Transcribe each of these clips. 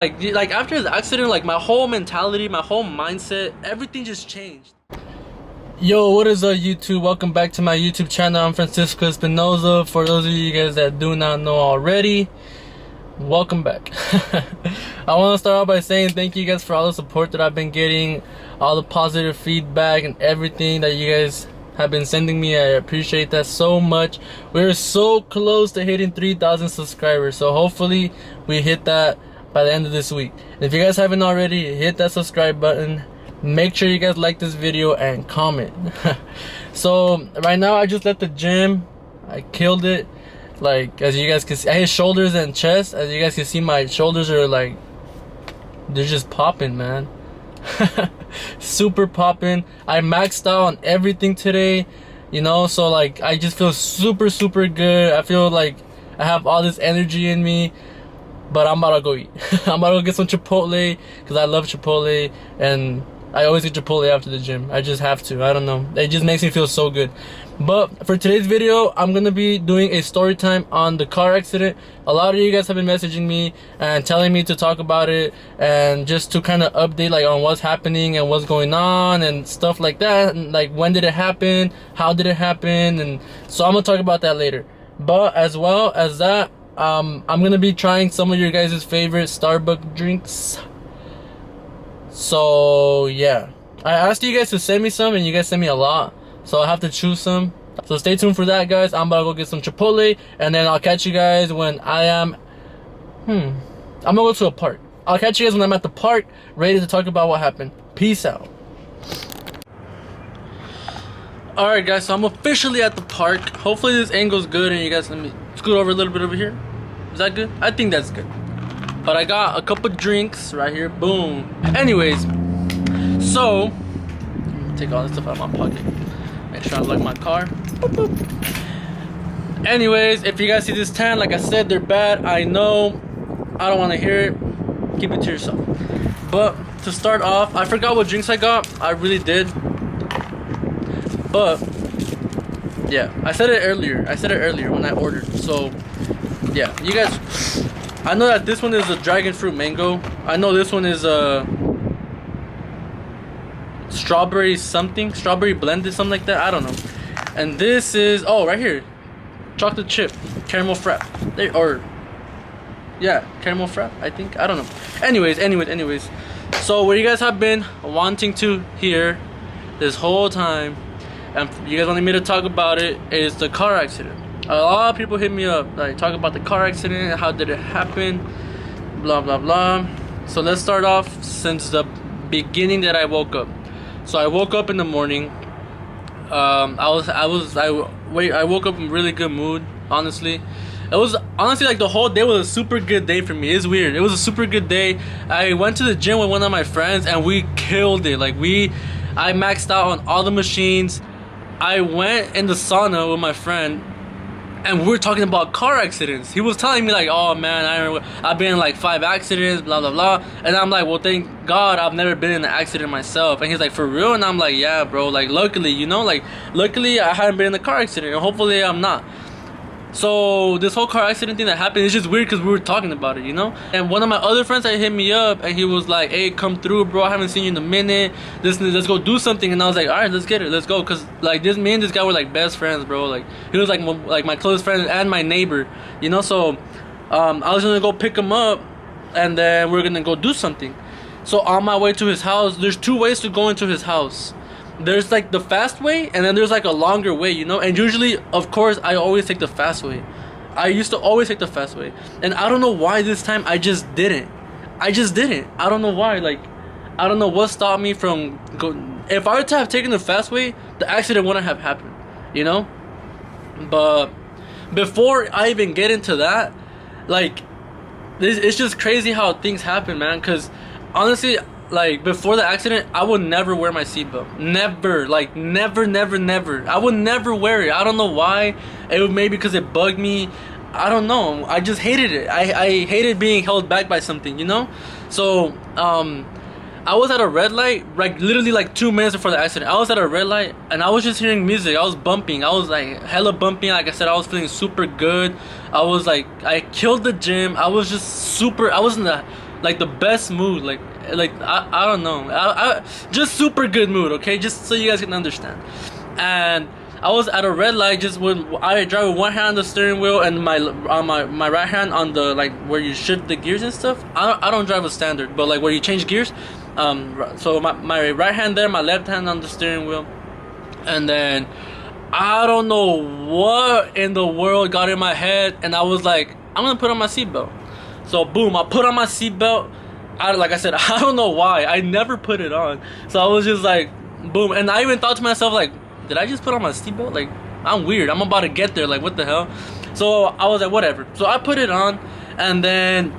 Like after the accident, like my whole mentality, my whole mindset, everything just changed. Yo, what is up, YouTube? Welcome back to my YouTube channel. I'm Francisco Espinoza. For those of you guys that do not know already, welcome back. I want to start off by saying thank you guys for all the support that I've been getting, all the positive feedback and everything that you guys have been sending me. I appreciate that so much. We're so close to hitting 3,000 subscribers, so hopefully we hit that by the end of this week. And if you guys haven't already, hit that subscribe button. Make sure you guys like this video and comment. So right now I just left the gym. I killed it. Like, as you guys can see, I hit shoulders and chest. As you guys can see, my shoulders are like, they're just popping, man. Super popping. I maxed out on everything today, you know, so like I just feel super good. I feel like I have all this energy in me. But I'm about to go eat. I'm about to go get some Chipotle because I love Chipotle, and I always get Chipotle after the gym. I just have to. I don't know. It just makes me feel so good. But for today's video, I'm going to be doing a story time on the car accident. A lot of you guys have been messaging me and telling me to talk about it and just to kind of update like on what's happening and what's going on and stuff like that. And like, when did it happen? How did it happen? And so I'm going to talk about that later. But as well as that, I'm gonna be trying some of your guys' favorite Starbucks drinks. So yeah, I asked you guys to send me some and you guys sent me a lot, so I have to choose some. So stay tuned for that, guys. I'm about to go get some Chipotle, and then I'll catch you guys when I am I'm gonna go to a park. I'll catch you guys when I'm at the park, ready to talk about what happened. Peace out. Alright guys, so I'm officially at the park. Hopefully this angle's good and you guys let me scoot over a little bit over here. Is that good? I think that's good. But I got a couple drinks right here. Boom. Anyways, so take all this stuff out of my pocket. Make sure I lock my car. Boop, boop. Anyways, if you guys see this tan, like I said, they're bad. I know. I don't want to hear it. Keep it to yourself. But to start off, I forgot what drinks I got. I really did. But yeah, I said it earlier when I ordered. So yeah, you guys, I know that this one is a dragon fruit mango. I know this one is a strawberry something, strawberry blended, something like that. I don't know. And this is, oh, right here, chocolate chip caramel frap. Yeah, caramel frap, I think. I don't know. Anyways, so what you guys have been wanting to hear this whole time, and you guys wanted me to talk about it, is the car accident. A lot of people hit me up, like, talk about the car accident, how did it happen, blah blah blah. So let's start off since the beginning that I woke up. So I woke up in the morning. I woke up in really good mood. Honestly, it was like the whole day was a super good day for me. It's weird. It was a super good day. I went to the gym with one of my friends and we killed it. Like I maxed out on all the machines. I went in the sauna with my friend, and we were talking about car accidents. He was telling me like, oh man, I've been in like 5 accidents, blah blah blah. And I'm like, well, thank God I've never been in an accident myself. And he's like, for real? And I'm like, yeah, bro. Like, luckily, you know, like luckily I hadn't been in a car accident, and hopefully I'm not. So this whole car accident thing that happened is just weird because we were talking about it, you know. And one of my other friends that hit me up, and he was like, hey, come through, bro, I haven't seen you in a minute, let's go do something. And I was like, all right, let's get it, let's go. Because like me and this guy were like best friends, bro. Like he was like my close friend and my neighbor, you know. So I was gonna go pick him up, and then we're gonna go do something. So on my way to his house, there's 2 ways to go into his house. There's like the fast way, and then there's like a longer way, you know. And usually, of course, I always take the fast way. I used to always take the fast way, and I don't know why this time I just didn't. I don't know why. Like, I don't know what stopped me from going. If I were to have taken the fast way, the accident wouldn't have happened, you know. But before I even get into that, like, it's just crazy how things happen, man. Because honestly, like, before the accident, I would never wear my seatbelt. Never. Like, never. I would never wear it. I don't know why. It was maybe because it bugged me. I don't know. I just hated it. I hated being held back by something, you know? So, I was at a red light, like, literally, like, 2 minutes before the accident. I was at a red light, and I was just hearing music. I was bumping. I was, like, hella bumping. Like I said, I was feeling super good. I was, like, I killed the gym. I was just super, I was in the like the best mood, like I don't know, I just super good mood, okay, just so you guys can understand. And I was at a red light, just when I drive with one hand on the steering wheel and my right hand on the, like, where you shift the gears and stuff. I don't drive a standard, but like where you change gears. So my right hand there, my left hand on the steering wheel, and then I don't know what in the world got in my head, and I was like, I'm gonna put on my seatbelt. So boom, I put on my seatbelt. Like I said, I don't know why. I never put it on. So I was just like, boom. And I even thought to myself, like, did I just put on my seatbelt? Like, I'm weird. I'm about to get there. Like, what the hell? So I was like, whatever. So I put it on, and then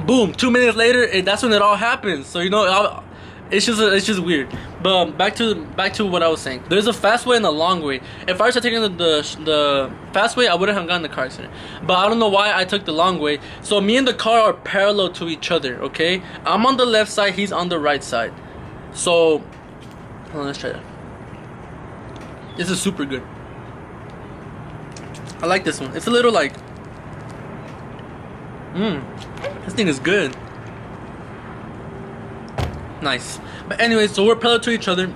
boom, 2 minutes later, that's when it all happens. So, you know, it's just weird. But back to what I was saying. There's a fast way and a long way. If I started taking the fast way, I wouldn't have gotten in the car accident. But I don't know why I took the long way. So me and the car are parallel to each other, okay? I'm on the left side, he's on the right side. So, hold on, let's try that. This is super good. I like this one. It's a little like, this thing is good. Nice. But anyway, so we're parallel to each other,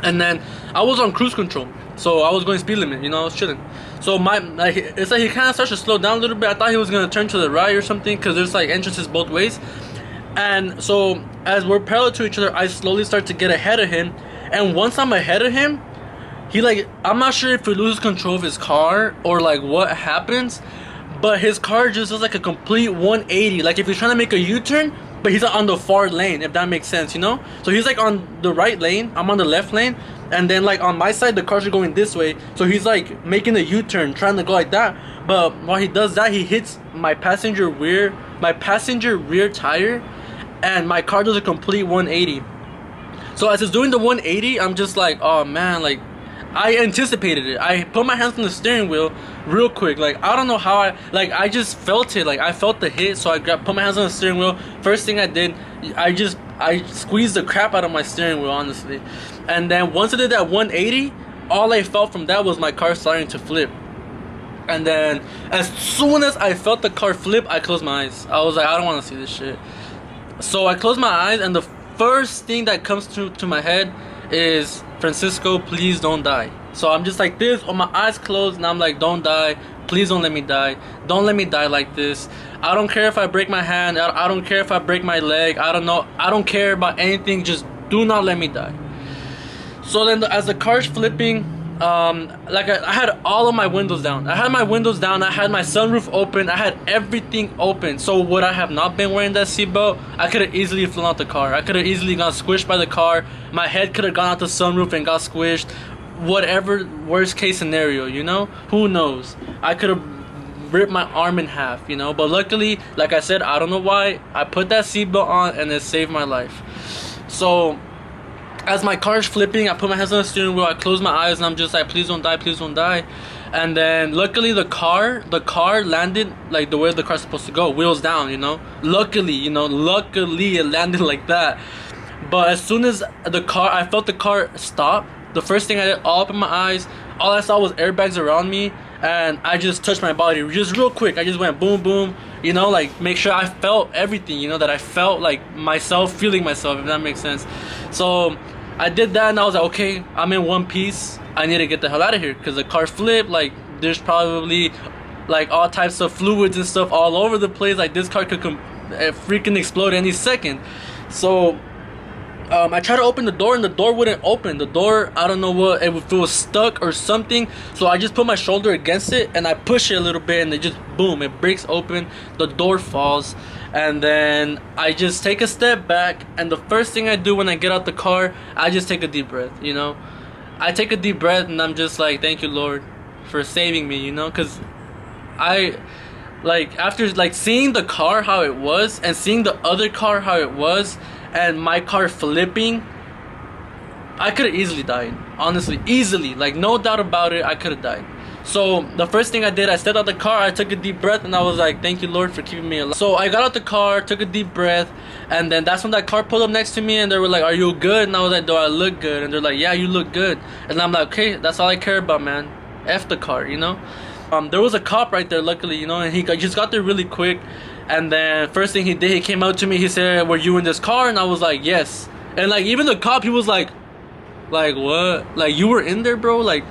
and then I was on cruise control, so I was going speed limit, you know, I was chilling. So it's like he kind of starts to slow down a little bit. I thought he was gonna turn to the right or something, because there's like entrances both ways. And so as we're parallel to each other, I slowly start to get ahead of him, and once I'm ahead of him, he, like, I'm not sure if he loses control of his car or like what happens, but his car just does like a complete 180, like if he's trying to make a U-turn, but he's on the far lane, if that makes sense, you know? So he's like on the right lane, I'm on the left lane, and then like on my side the cars are going this way, so he's like making a U-turn, trying to go like that. But while he does that, he hits my passenger rear tire, and my car does a complete 180. So as it's doing the 180, I'm just like, oh man, like, I anticipated it. I put my hands on the steering wheel real quick. Like, I don't know how I just felt it. Like, I felt the hit, so I put my hands on the steering wheel. First thing I did, I squeezed the crap out of my steering wheel, honestly. And then once I did that 180, all I felt from that was my car starting to flip. And then as soon as I felt the car flip, I closed my eyes. I was like, I don't want to see this shit. So I closed my eyes, and the first thing that comes to my head is, Francisco, please don't die. So I'm just like this, with my eyes closed, and I'm like, don't die, please don't let me die, don't let me die like this. I don't care if I break my hand, I don't care if I break my leg, I don't know, I don't care about anything, just do not let me die. So then as the car's flipping, like I had all of my windows down. I had my windows down, I had my sunroof open, I had everything open. So would I have not been wearing that seatbelt, I could have easily flown out the car. I could have easily got squished by the car. My head could have gone out the sunroof and got squished. Whatever worst case scenario, you know? Who knows? I could have ripped my arm in half, you know? But luckily, like I said, I don't know why, I put that seatbelt on and it saved my life. So as my car's flipping, I put my hands on the steering wheel, I close my eyes, and I'm just like, please don't die, please don't die. And then luckily the car landed like the way the car's supposed to go, wheels down, you know? Luckily it landed like that. But as soon as I felt the car stop, the first thing I did, all up in my eyes, all I saw was airbags around me, and I just touched my body just real quick. I just went boom, boom, you know, like make sure I felt everything, you know, that I felt like myself feeling myself, if that makes sense. So I did that, and I was like, okay, I'm in one piece. I need to get the hell out of here, because the car flipped. Like, there's probably like all types of fluids and stuff all over the place. Like, this car could freaking explode any second. So I tried to open the door, and the door wouldn't open. The door, I don't know what, if it was stuck or something. So I just put my shoulder against it, and I push it a little bit, and it just, boom, it breaks open. The door falls. And then I just take a step back, and the first thing I do when I get out the car, I just take a deep breath, you know? I take a deep breath, and I'm just like, thank you, Lord, for saving me, you know? Because after like seeing the car how it was, and seeing the other car how it was, and my car flipping, I could have easily died. Honestly, easily, like no doubt about it, I could have died. So the first thing I did, I stepped out the car, I took a deep breath, and I was like, thank you, Lord, for keeping me alive. So I got out the car, took a deep breath, and then that's when that car pulled up next to me, and they were like, are you good? And I was like, do I look good? And they're like, yeah, you look good. And I'm like, okay, that's all I care about, man. F the car, you know? There was a cop right there, luckily, you know, and he just got there really quick. And then first thing he did, he came out to me. He said, "Were you in this car?" And I was like, "Yes." And like even the cop, he was like what? Like you were in there, bro? Like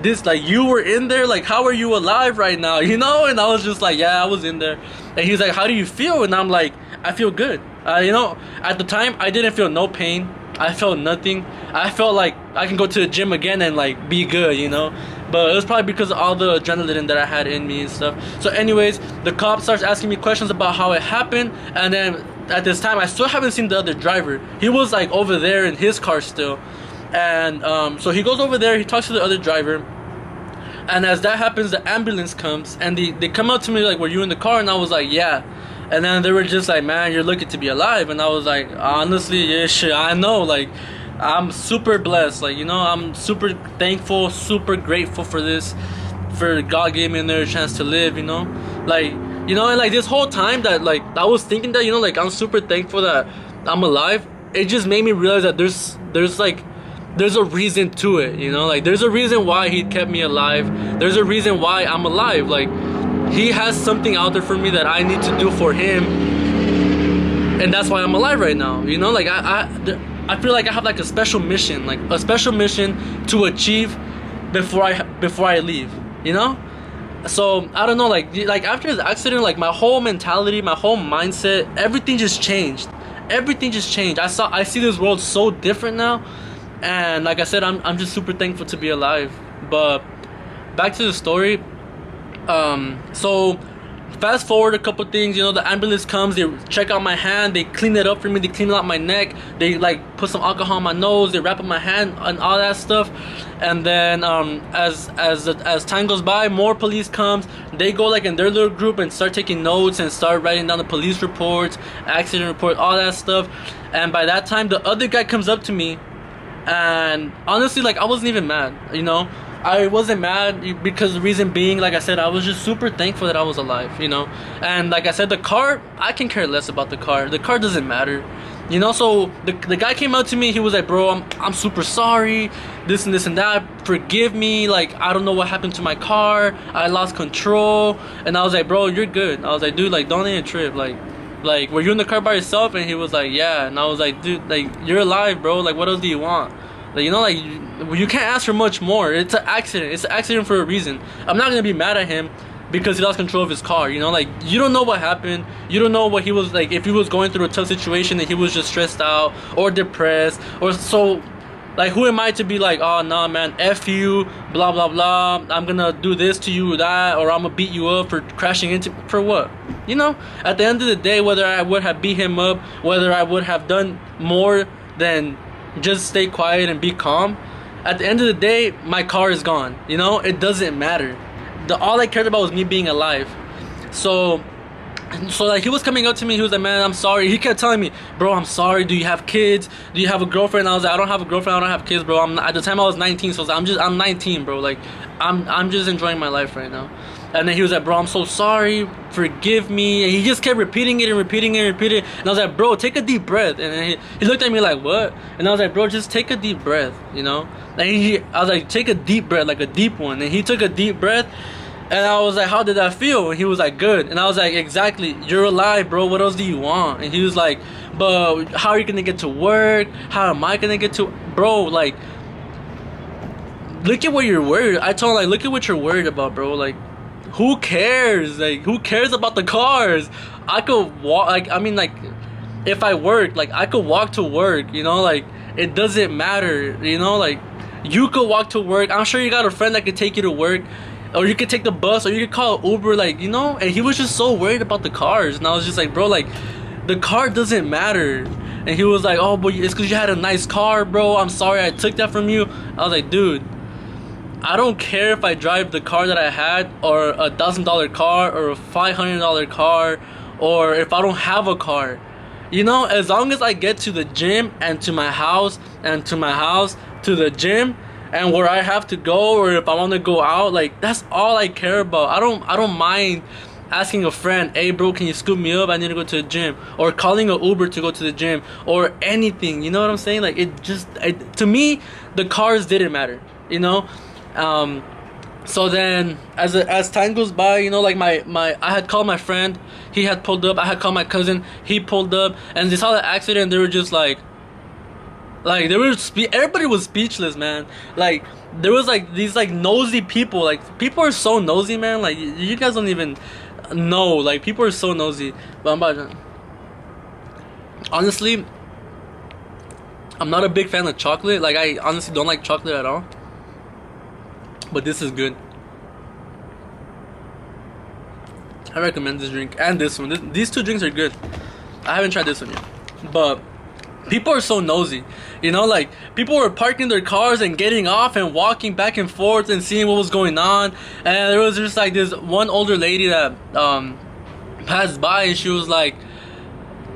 this, like you were in there? Like how are you alive right now? You know? And I was just like, "Yeah, I was in there." And he's like, "How do you feel?" And I'm like, "I feel good." You know, at the time I didn't feel no pain. I felt nothing. I felt like I can go to the gym again and like be good, you know. But it was probably because of all the adrenaline that I had in me and stuff. So anyways, the cop starts asking me questions about how it happened. And then at this time, I still haven't seen the other driver. He was like over there in his car still. And so he goes over there, he talks to the other driver. And as that happens, the ambulance comes. And they come up to me like, "Were you in the car?" And I was like, "Yeah." And then they were just like, "Man, you're lucky to be alive." And I was like, "Honestly, yeah, shit, I know. Like, I'm super blessed. Like, you know, I'm super thankful, super grateful for this, for God gave me another chance to live, you know? Like, you know, and like this whole time that like I was thinking that, you know, like I'm super thankful that I'm alive. It just made me realize that there's a reason to it, you know? Like, there's a reason why he kept me alive. There's a reason why I'm alive. Like, he has something out there for me that I need to do for him, and that's why I'm alive right now. You know, like I feel like I have like a special mission, to achieve before I leave. You know, so I don't know, like after the accident, like my whole mentality, my whole mindset, everything just changed. Everything just changed. I see this world so different now, and like I said, I'm just super thankful to be alive. But back to the story. So fast forward a couple things, you know, the ambulance comes, they check out my hand, they clean it up for me, they clean out my neck, they like put some alcohol on my nose, they wrap up my hand and all that stuff. And then as time goes by, more police comes, they go like in their little group and start taking notes and start writing down the police reports, accident report, all that stuff. And by that time, the other guy comes up to me, and honestly, like I wasn't even mad, you know. I wasn't mad because the reason being, like I said, I was just super thankful that I was alive, you know. And like I said, the car, I can care less about the car. The car doesn't matter, you know. So the guy came out to me, he was like, "Bro, I'm super sorry, this and this and that, forgive me, like I don't know what happened to my car, I lost control." And I was like, "Bro, you're good." I was like, "Dude, like don't even trip, like were you in the car by yourself?" And he was like, "Yeah." And I was like, "Dude, like you're alive, bro, like what else do you want?" Like, you know, like you can't ask for much more. It's an accident. It's an accident for a reason. I'm not gonna be mad at him because he lost control of his car. You know, like you don't know what happened. You don't know what he was like. If he was going through a tough situation and he was just stressed out or depressed or so. Like, who am I to be like, "Oh nah, man, F you, blah blah blah. I'm gonna do this to you, that, or I'm gonna beat you up for crashing into for what?" You know. At the end of the day, whether I would have beat him up, whether I would have done more than just stay quiet and be calm, at the end of the day, my car is gone. You know, it doesn't matter. All I cared about was me being alive. So like he was coming up to me, he was like, "Man, I'm sorry." He kept telling me, "Bro, I'm sorry. Do you have kids? Do you have a girlfriend?" I was like, "I don't have a girlfriend. I don't have kids, bro. At the time I was 19, so I'm 19, bro. Like I'm just enjoying my life right now." And then he was like, "Bro, I'm so sorry. Forgive me." And he just kept repeating it. And I was like, "Bro, take a deep breath." And then he looked at me like, "What?" And I was like, "Bro, just take a deep breath, you know?" And I was like, "Take a deep breath, like a deep one." And he took a deep breath. And I was like, "How did that feel?" And he was like, "Good." And I was like, "Exactly. You're alive, bro. What else do you want?" And he was like, "But how are you going to get to work? How am I going to get to..." Bro, like, look at what you're worried. I told him, like, look at what you're worried about, bro. Like, who cares? Like, who cares about the cars? I could walk, like, I mean, like, if I worked, like, I could walk to work, you know? Like, it doesn't matter, you know? Like, you could walk to work. I'm sure you got a friend that could take you to work. Or you could take the bus, or you could call Uber, like, you know? And he was just so worried about the cars. And I was just like, "Bro, like, the car doesn't matter." And he was like, "Oh, but it's because you had a nice car, bro. I'm sorry I took that from you." I was like, "Dude, I don't care if I drive the car that I had, or a $1,000 car, or a $500 car, or if I don't have a car. You know, as long as I get to the gym and to my house, and to my house to the gym, and where I have to go, or if I want to go out, like, that's all I care about. I don't mind asking a friend, "Hey, bro, can you scoop me up? I need to go to the gym." Or calling an Uber to go to the gym, or anything. You know what I'm saying? Like, to me, the cars didn't matter. You know, So then, as time goes by, you know, like I had called my friend, he had pulled up. I had called my cousin, he pulled up, and they saw the accident. They were just like they were everybody was speechless, man. Like there was like these like nosy people. Like people are so nosy, man. Like you guys don't even know. Like people are so nosy. But I'm about to, honestly, I'm not a big fan of chocolate. Like I honestly don't like chocolate at all. But this is good. I recommend this drink and this one. These two drinks are good. I haven't tried this one yet. But people are so nosy. You know, like people were parking their cars and getting off and walking back and forth and seeing what was going on. And there was just like this one older lady that passed by, and she was like,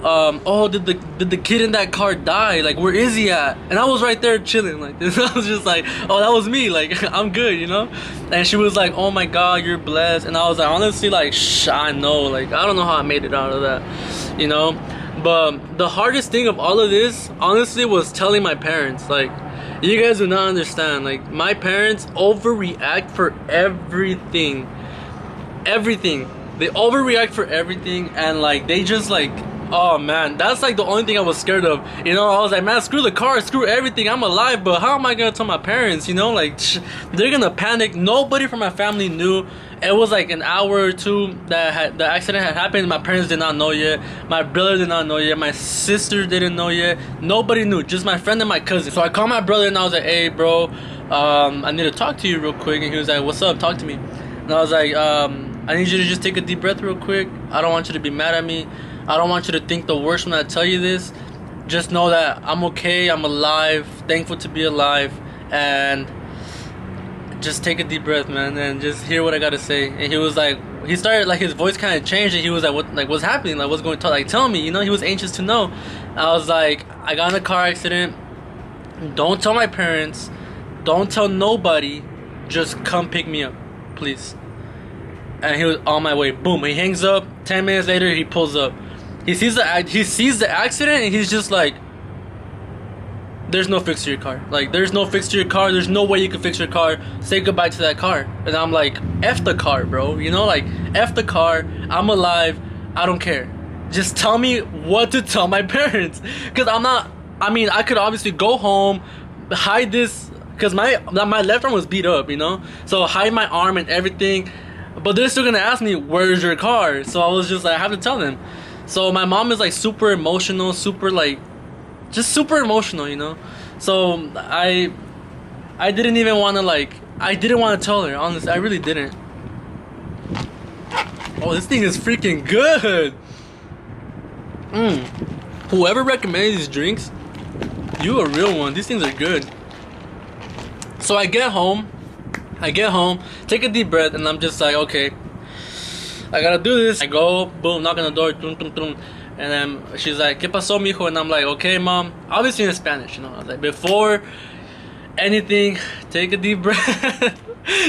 oh, did the kid in that car die? Like, where is he at? And I was right there chilling like this. I was just like, oh, that was me. Like, I'm good, you know? And she was like, oh my God, you're blessed. And I was like, honestly, like, I know. Like, I don't know how I made it out of that, you know? But the hardest thing of all of this, honestly, was telling my parents. Like, you guys do not understand. Like, my parents overreact for everything. Everything. They overreact for everything, and like, they just like, oh man, that's like the only thing I was scared of. You know, I was like, man, screw the car, screw everything. I'm alive, but how am I gonna tell my parents? You know, like they're gonna panic. Nobody from my family knew. It was like an hour or two that the accident had happened. My parents did not know yet. My brother did not know yet. My sister didn't know yet. Nobody knew. Just my friend and my cousin. So I called my brother and I was like, hey, bro, I need to talk to you real quick. And he was like, what's up? Talk to me. And I was like, I need you to just take a deep breath real quick. I don't want you to be mad at me. I don't want you to think the worst when I tell you this. Just know that I'm okay, I'm alive, thankful to be alive, and just take a deep breath, man, and just hear what I gotta say. And he was like, he started, like, his voice kind of changed, and he was like, what's happening? Like, what's going to, like, tell me, you know? He was anxious to know. I was like, I got in a car accident. Don't tell my parents. Don't tell nobody. Just come pick me up, please. And he was on my way. Boom, he hangs up. 10 minutes later, he pulls up. He sees the accident, and he's just like, there's no fix to your car. Like, there's no fix to your car. There's no way you can fix your car. Say goodbye to that car. And I'm like, F the car, bro. You know, like, F the car. I'm alive. I don't care. Just tell me what to tell my parents. Because I could obviously go home, hide this, because my left arm was beat up, you know? So hide my arm and everything. But they're still going to ask me, where's your car? So I was just like, I have to tell them. So my mom is like super emotional, super like, just super emotional, you know? So I didn't even want to like, I didn't want to tell her, honestly. I really didn't. Oh, this thing is freaking good. Whoever recommended these drinks, you a real one. These things are good. So I get home, take a deep breath, and I'm just like, okay, I gotta do this. I go, boom, knock on the door, tum, tum, tum, and then she's like, ¿Qué pasó, mijo? And I'm like, okay, mom. Obviously in Spanish, you know. I was like, before anything, take a deep breath.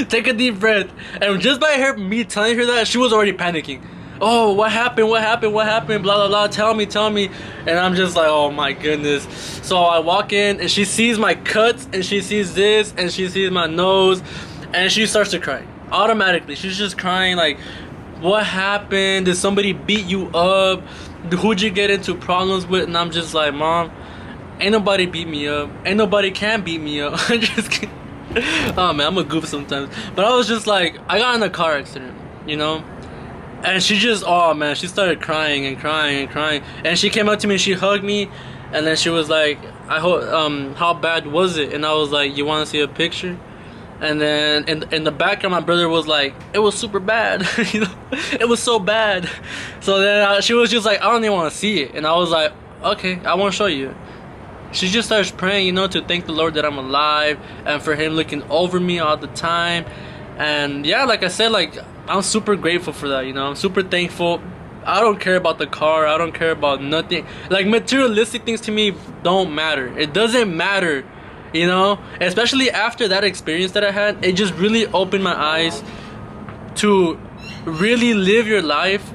Take a deep breath. And just by me telling her that, she was already panicking. Oh, what happened? Blah, blah, blah. Tell me. And I'm just like, oh my goodness. So I walk in, and she sees my cuts, and she sees this, and she sees my nose, and she starts to cry. Automatically. She's just crying like, what happened? Did somebody beat you up? Who'd you get into problems with? And I'm just like, Mom, ain't nobody beat me up. Ain't nobody can beat me up. I'm just kidding. Oh man, I'm a goof sometimes. But I was just like, I got in a car accident, you know? And she just, oh man, she started crying. And she came up to me and she hugged me. And then she was like, I hope, how bad was it? And I was like, you want to see a picture? And then in the background, my brother was like, it was super bad. You know, it was so bad. So then she was just like, I don't even want to see it. And I was like, okay, I want to show you. She just starts praying, you know, to thank the Lord that I'm alive and for him looking over me all the time. And yeah, like I said, like, I'm super grateful for that, you know. I'm super thankful. I don't care about the car. I don't care about nothing. Like, materialistic things to me don't matter. It doesn't matter. You know, especially after that experience that I had, it just really opened my eyes to really live your life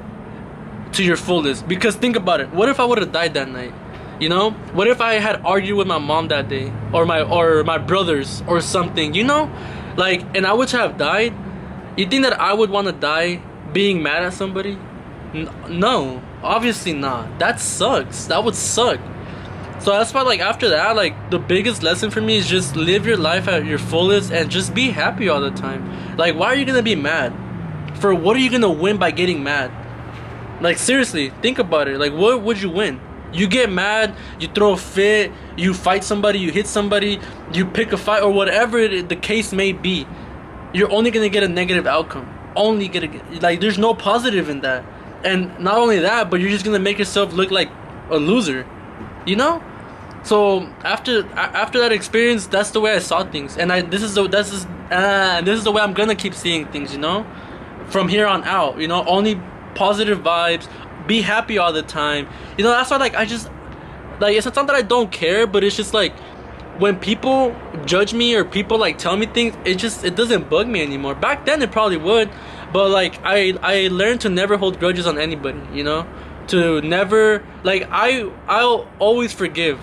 to your fullest. Because think about it, what if I would have died that night? You know, what if I had argued with my mom that day, or my brothers or something? You know, Like, and I would have died. You think that I would want to die being mad at somebody? No, obviously not. That sucks. That would suck. So that's why, like, after that, like, the biggest lesson for me is just live your life at your fullest and just be happy all the time. Like, why are you gonna be mad? For what are you gonna win by getting mad? Like, seriously, think about it. Like, what would you win? You get mad, you throw a fit, you fight somebody, you hit somebody, you pick a fight, or whatever the case may be. You're only gonna get a negative outcome. Only gonna get, like, there's no positive in that. And not only that, but you're just gonna make yourself look like a loser, you know? So after that experience, that's the way I saw things, and this is the way I'm gonna keep seeing things, you know, from here on out. You know, only positive vibes, be happy all the time. You know, that's why, like, I just, like, it's not that I don't care, but it's just like when people judge me or people like tell me things, it doesn't bug me anymore. Back then it probably would, but like I learned to never hold grudges on anybody, you know, to never, like, I'll always forgive.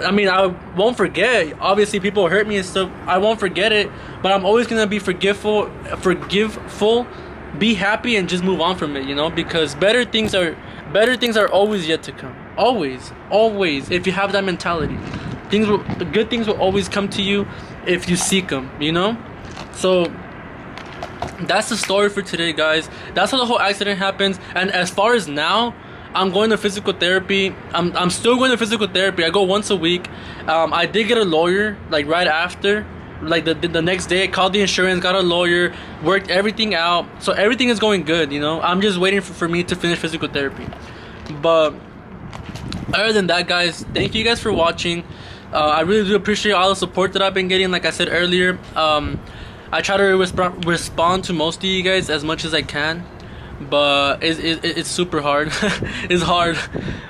I mean, I won't forget. Obviously, people hurt me and stuff. I won't forget it, but I'm always gonna be forgiveful. Be happy and just move on from it. You know, because better things are always yet to come. Always. If you have that mentality, good things will always come to you if you seek them. You know, so that's the story for today, guys. That's how the whole accident happens. And as far as now, I'm going to physical therapy. I'm still going to physical therapy. I go once a week. I did get a lawyer, like, right after, like the next day. I called the insurance, got a lawyer, worked everything out. So everything is going good, you know. I'm just waiting for me to finish physical therapy. But other than that, guys, thank you guys for watching. I really do appreciate all the support that I've been getting. Like I said earlier, I try to respond to most of you guys as much as I can, but it's super hard. It's hard,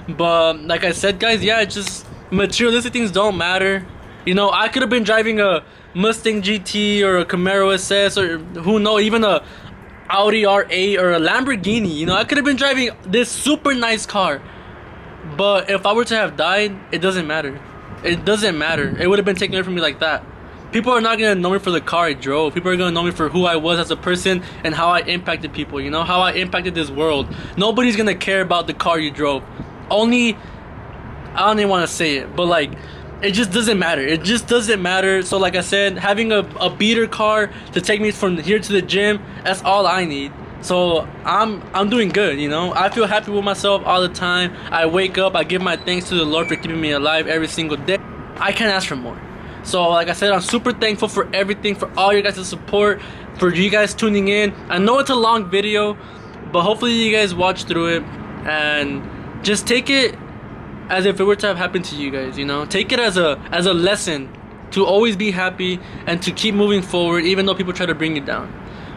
but like I said, guys, yeah, it's just materialistic things don't matter. You know, I could have been driving a Mustang GT or a Camaro SS, or who knows, even a Audi R8 or a Lamborghini. You know, I could have been driving this super nice car, but if I were to have died, it doesn't matter. It doesn't matter. It would have been taken away from me like that. People are not going to know me for the car I drove. People are going to know me for who I was as a person and how I impacted people, you know, how I impacted this world. Nobody's going to care about the car you drove. Only, I don't even want to say it, but like, it just doesn't matter. It just doesn't matter. So like I said, having a beater car to take me from here to the gym, that's all I need. So I'm doing good, you know. I feel happy with myself all the time. I wake up, I give my thanks to the Lord for keeping me alive every single day. I can't ask for more. So like I said, I'm super thankful for everything, for all your guys' support, for you guys tuning in. I know it's a long video, but hopefully you guys watch through it and just take it as if it were to have happened to you guys, you know. Take it as a lesson to always be happy and to keep moving forward, even though people try to bring you down,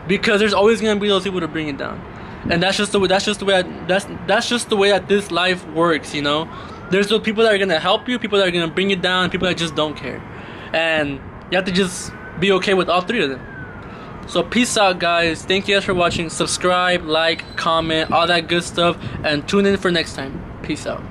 because there's always gonna be those people to bring you down, and that's just the way that this life works, you know. There's those people that are gonna help you, people that are gonna bring you down, and people that just don't care. And you have to just be okay with all three of them. So peace out, guys. Thank you guys for watching. Subscribe, like, comment, all that good stuff, and tune in for next time. Peace out.